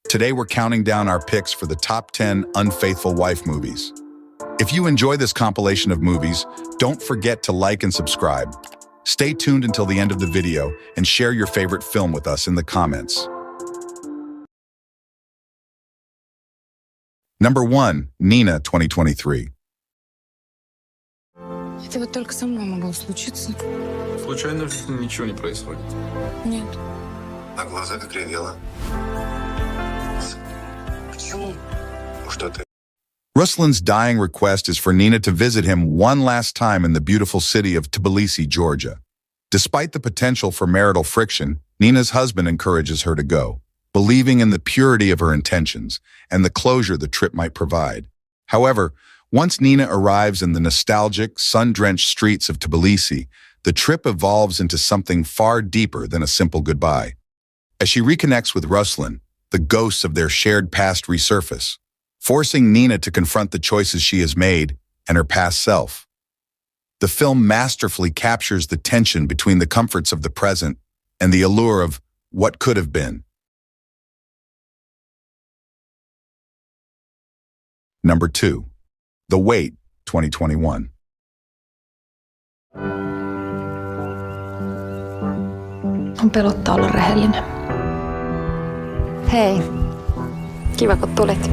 Today we're counting down our picks for the top 10 unfaithful wife movies. If you enjoy this compilation of movies, don't forget to like and subscribe. Stay tuned until the end of the video and share your favorite film with us in the comments. Number 1, Nina 2023. Это вот только со мной могло случиться. Случайно в жизни ничего не происходит. Нет. А глаза как ревела. Почему? Ну что ты? Ruslan's dying request is for Nina to visit him one last time in the beautiful city of Tbilisi, Georgia. Despite the potential for marital friction, Nina's husband encourages her to go, believing in the purity of her intentions and the closure the trip might provide. However, once Nina arrives in the nostalgic, sun-drenched streets of Tbilisi, the trip evolves into something far deeper than a simple goodbye. As she reconnects with Ruslan, the ghosts of their shared past resurface, forcing Nina to confront the choices she has made and her past self. The film masterfully captures the tension between the comforts of the present and the allure of what could have been. Number 2, The Wait, 2021. On pelottaa olla rehellinen. Hei, kiva kun tulit.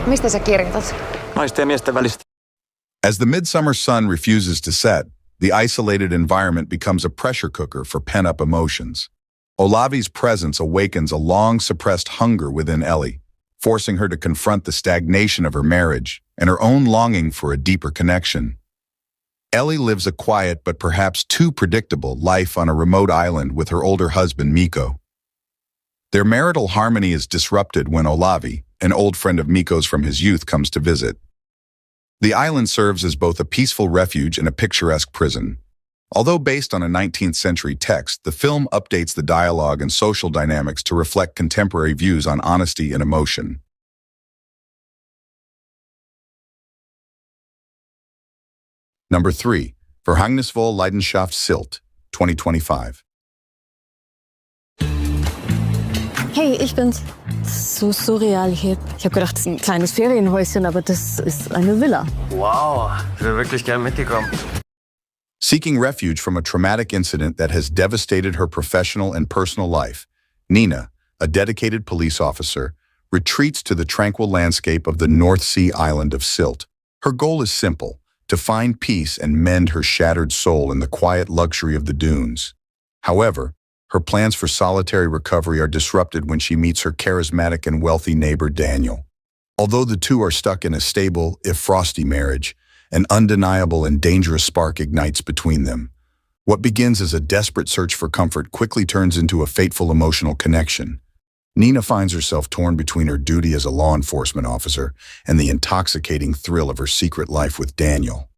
Mistä sä kirjoitat? Naisten ja miesten välistä. As the midsummer sun refuses to set, the isolated environment becomes a pressure cooker for pent-up emotions. Olavi's presence awakens a long-suppressed hunger within Ellie, forcing her to confront the stagnation of her marriage and her own longing for a deeper connection. Ellie lives a quiet but perhaps too predictable life on a remote island with her older husband, Mikko. Their marital harmony is disrupted when Olavi, an old friend of Mikko's from his youth, comes to visit. The island serves as both a peaceful refuge and a picturesque prison. Although based on a 19th century text, the film updates the dialogue and social dynamics to reflect contemporary views on honesty and emotion. Number 3, Verhängnisvolle Leidenschaft Sylt, 2025. Hey, ich bin's. So surreal hier. Ich habe gedacht, das ist ein kleines Ferienhäuschen, aber das ist eine Villa. Wow, ich wäre wirklich gern mitgekommen. Seeking refuge from a traumatic incident that has devastated her professional and personal life, Nina, a dedicated police officer, retreats to the tranquil landscape of the North Sea island of Sylt. Her goal is simple: to find peace and mend her shattered soul in the quiet luxury of the dunes. However, her plans for solitary recovery are disrupted when she meets her charismatic and wealthy neighbor, Daniel. Although the two are stuck in a stable, if frosty, marriage, an undeniable and dangerous spark ignites between them. What begins as a desperate search for comfort quickly turns into a fateful emotional connection. Nina finds herself torn between her duty as a law enforcement officer and the intoxicating thrill of her secret life with Daniel.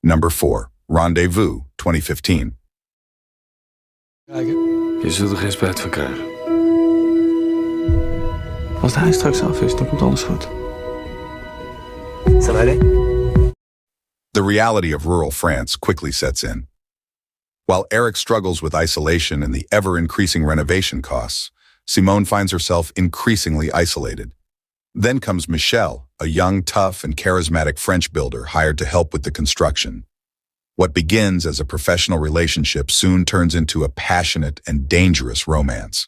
Number 4, Rendez-Vous, 2015. Je zult er geen spijt van krijgen. Als hij straks af is, dan komt alles goed. Zijn wij er? The reality of rural France quickly sets in. While Eric struggles with isolation and the ever-increasing renovation costs, Simone finds herself increasingly isolated. Then comes Michelle, a young, tough, and charismatic French builder hired to help with the construction. What begins as a professional relationship soon turns into a passionate and dangerous romance.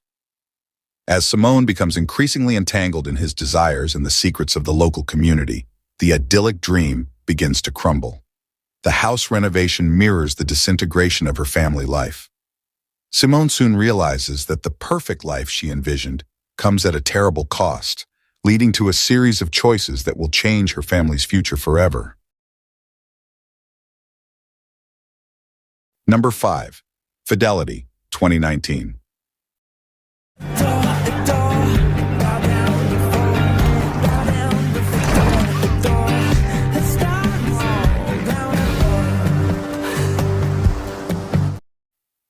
As Simone becomes increasingly entangled in his desires and the secrets of the local community, the idyllic dream begins to crumble. The house renovation mirrors the disintegration of her family life. Simone soon realizes that the perfect life she envisioned comes at a terrible cost, leading to a series of choices that will change her family's future forever. Number 5, Fidelity, 2019.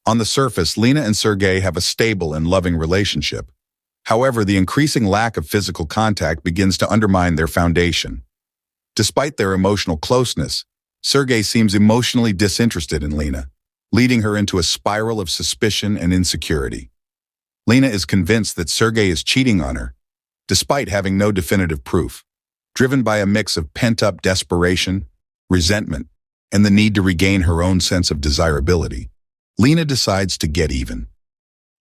On the surface, Lena and Sergei have a stable and loving relationship. However, the increasing lack of physical contact begins to undermine their foundation. Despite their emotional closeness, Sergei seems emotionally disinterested in Lena, leading her into a spiral of suspicion and insecurity. Lena is convinced that Sergei is cheating on her, despite having no definitive proof. Driven by a mix of pent-up desperation, resentment, and the need to regain her own sense of desirability, Lena decides to get even.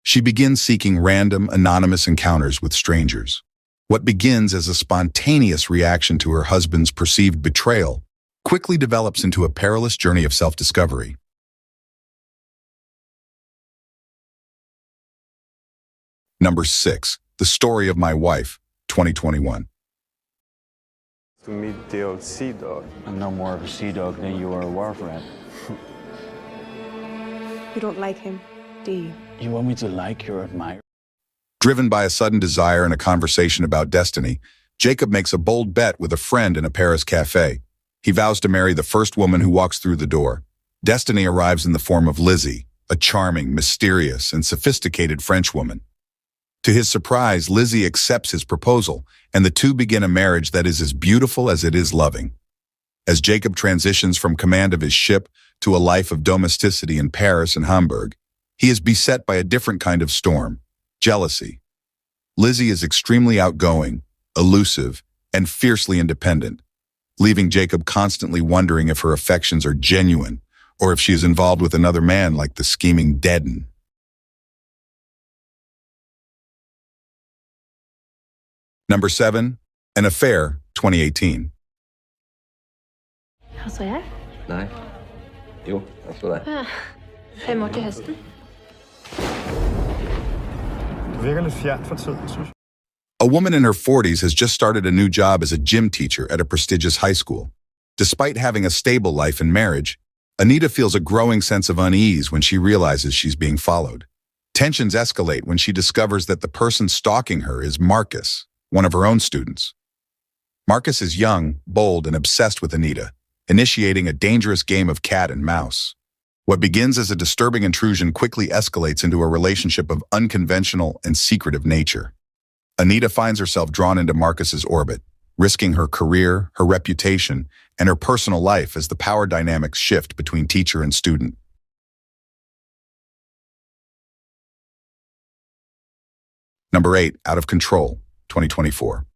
She begins seeking random, anonymous encounters with strangers. What begins as a spontaneous reaction to her husband's perceived betrayal quickly develops into a perilous journey of self-discovery. Number 6. The Story of My Wife, 2021. To meet the old sea dog. I'm no more of a sea dog than you are a wharf rat. You don't like him, do you? You want me to like your admirer? Driven by a sudden desire and a conversation about destiny, Jacob makes a bold bet with a friend in a Paris cafe. He vows to marry the first woman who walks through the door. Destiny arrives in the form of Lizzie, a charming, mysterious, and sophisticated French woman. To his surprise, Lizzie accepts his proposal, and the two begin a marriage that is as beautiful as it is loving. As Jacob transitions from command of his ship to a life of domesticity in Paris and Hamburg, he is beset by a different kind of storm: jealousy. Lizzie is extremely outgoing, elusive, and fiercely independent, leaving Jacob constantly wondering if her affections are genuine or if she is involved with another man like the scheming Deaden. Number 7. An Affair, 2018. Hva så jeg? Nei. Jo, jeg så det. 5 år til høsten. Du virker lidt fjernt for tiden, synes jeg. A woman in her 40s has just started a new job as a gym teacher at a prestigious high school. Despite having a stable life and marriage, Anita feels a growing sense of unease when she realizes she's being followed. Tensions escalate when she discovers that the person stalking her is Marcus, one of her own students. Marcus is young, bold, and obsessed with Anita, initiating a dangerous game of cat and mouse. What begins as a disturbing intrusion quickly escalates into a relationship of unconventional and secretive nature. Anita finds herself drawn into Marcus's orbit, risking her career, her reputation, and her personal life as the power dynamics shift between teacher and student. Number 8. Out of Control, 2024.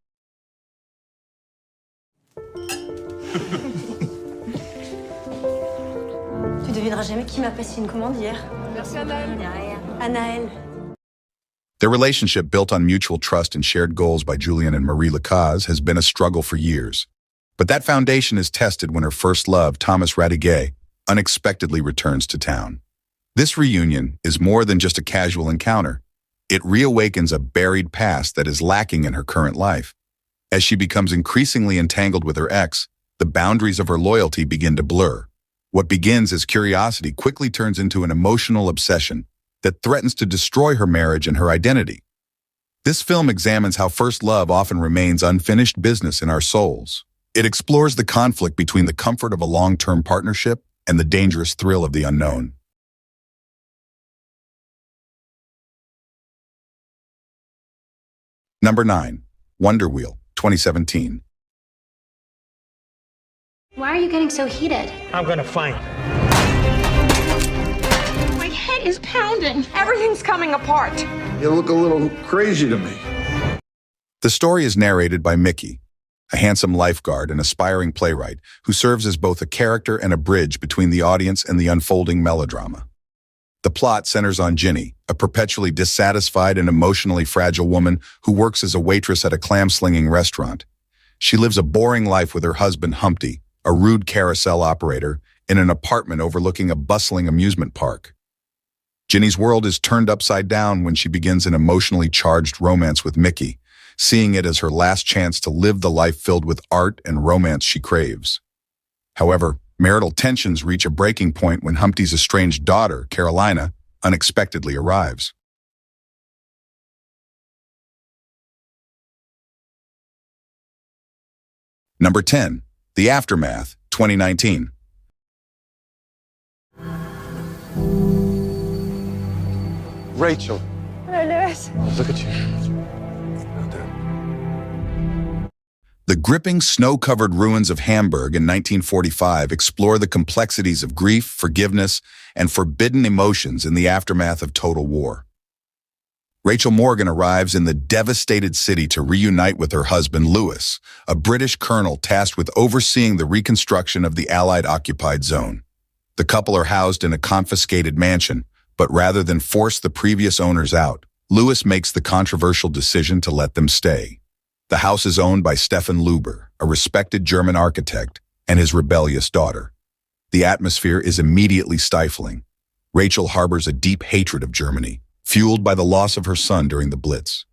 Tu devineras jamais qui m'a passé une commande hier. Merci Anaël. Anaël. Their relationship, built on mutual trust and shared goals by Julian and Marie Lacaze, has been a struggle for years. But that foundation is tested when her first love, Thomas Radiguet, unexpectedly returns to town. This reunion is more than just a casual encounter. It reawakens a buried past that is lacking in her current life. As she becomes increasingly entangled with her ex, the boundaries of her loyalty begin to blur. What begins as curiosity quickly turns into an emotional obsession that threatens to destroy her marriage and her identity. This film examines how first love often remains unfinished business in our souls. It explores the conflict between the comfort of a long-term partnership and the dangerous thrill of the unknown. Number 9. Wonder Wheel, 2017. Why are you getting so heated? I'm gonna find. My head is pounding. Everything's coming apart. You look a little crazy to me. The story is narrated by Mickey, a handsome lifeguard and aspiring playwright who serves as both a character and a bridge between the audience and the unfolding melodrama. The plot centers on Ginny, a perpetually dissatisfied and emotionally fragile woman who works as a waitress at a clam-slinging restaurant. She lives a boring life with her husband Humpty, a rude carousel operator, in an apartment overlooking a bustling amusement park. Ginny's world is turned upside down when she begins an emotionally charged romance with Mickey, seeing it as her last chance to live the life filled with art and romance she craves. However, marital tensions reach a breaking point when Humpty's estranged daughter, Carolina, unexpectedly arrives. Number 10. The Aftermath, 2019. Rachel. Hello, Lewis. Look at you. The gripping, snow-covered ruins of Hamburg in 1945 explore the complexities of grief, forgiveness, and forbidden emotions in the aftermath of total war. Rachel Morgan arrives in the devastated city to reunite with her husband, Lewis, a British colonel tasked with overseeing the reconstruction of the Allied-occupied zone. The couple are housed in a confiscated mansion, but rather than force the previous owners out, Lewis makes the controversial decision to let them stay. The house is owned by Stefan Luber, a respected German architect, and his rebellious daughter. The atmosphere is immediately stifling. Rachel harbors a deep hatred of Germany, fueled by the loss of her son during the Blitz.